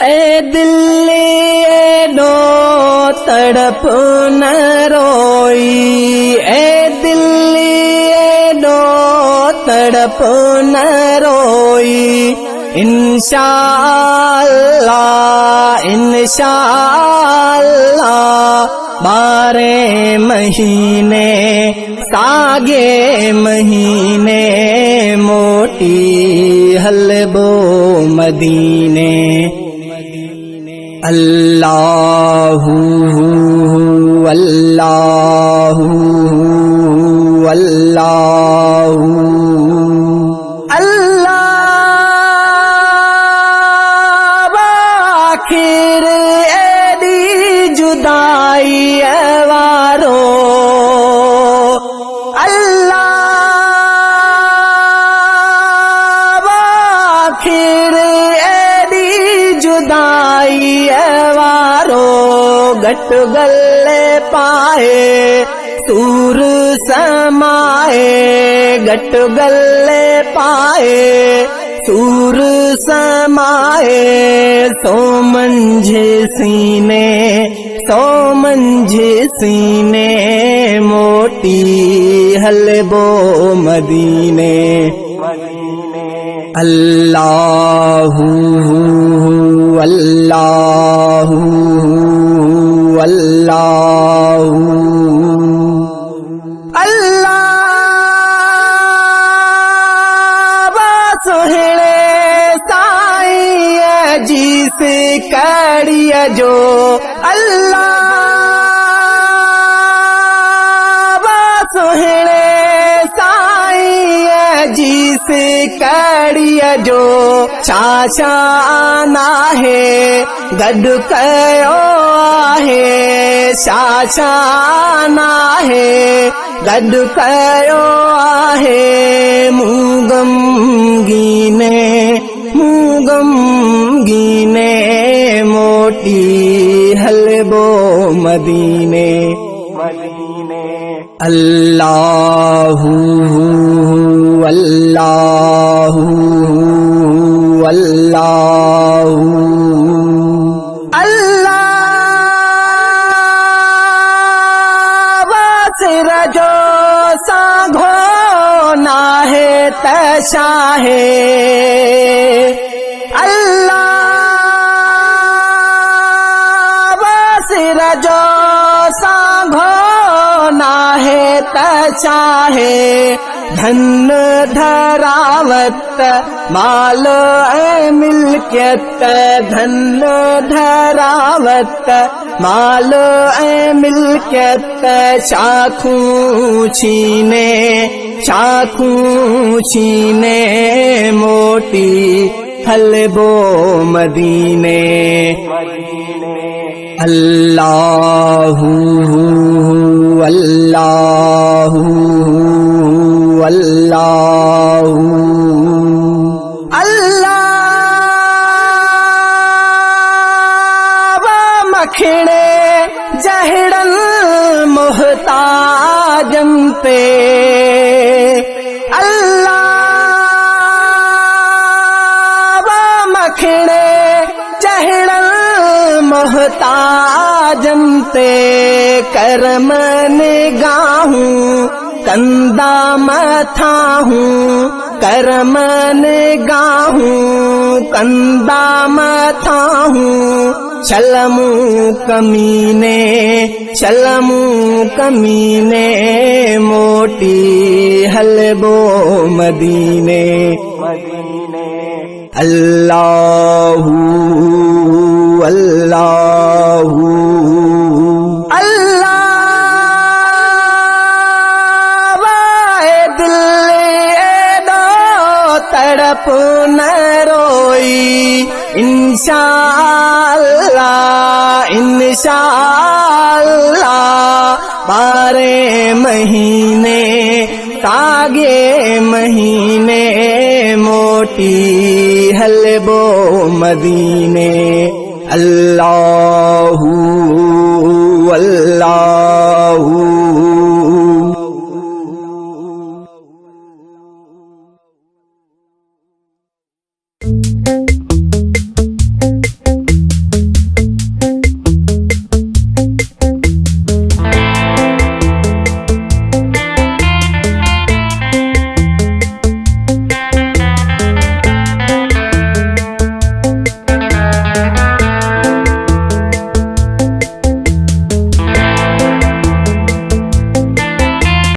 ए दिल्ली एडो तड़प न रोई, ए दिल्ली एडो तड़प न रोई। इंशाअल्लाह इंशाअल्लाह 12 महीने सागे महीने मोटी हलबो मदीने। अल्लाहु अल्लाहु अल्लाहु अल्लाह। आखिर एदी जुदाई वारो अल्लाह, आखिर एदी जुदाई वारो घट गले पाए सूर समाए, घट गले पाए सूर समाए। सो मंझे सीने सो मंझे सीने मोटी हलबो मदीने। अल्लाहु अल्लाहु अल्लाहु अल्लाह। सोहणे साईं जी से कड़िया जो अल्लाह, सोहणे साईं जी से कड़िया जो छाछा ना है गड कयो आहे, छाछा ना है गड कयो आहे। मूगम गीने मोटी हलबो मदीने। अल्लाहु अल्लाहु अल्लाहु अल्लाह। सिर जो सांघो ना है तशा है अल्लाह, सिर जो सांघो ना है तशा है। धन धरावत माल ए मिल्कियत, धन धरावत माल ए मिल्कियत। शाखूं छीने मोटी हलबो मदीने। अल्लाहु अल्लाहु अल्लाहु अल्लाह। मखणे जहड़न मोहताजन पे अल्लाह, मखणे जहड़न मोहताजन पे। करम निगाहूं कंदा मथा हूँ, करम निगाहूं कंदा मथा हूँ। चलमू कमीने मोटी हलबो मदीने। अल्लाहु अल्लाहु तड़प न रोई। इंशाअल्लाह इंशाअल्लाह 12 महीने सागे महीने मोटी हलबो मदीने। अल्लाहु अल्लाहु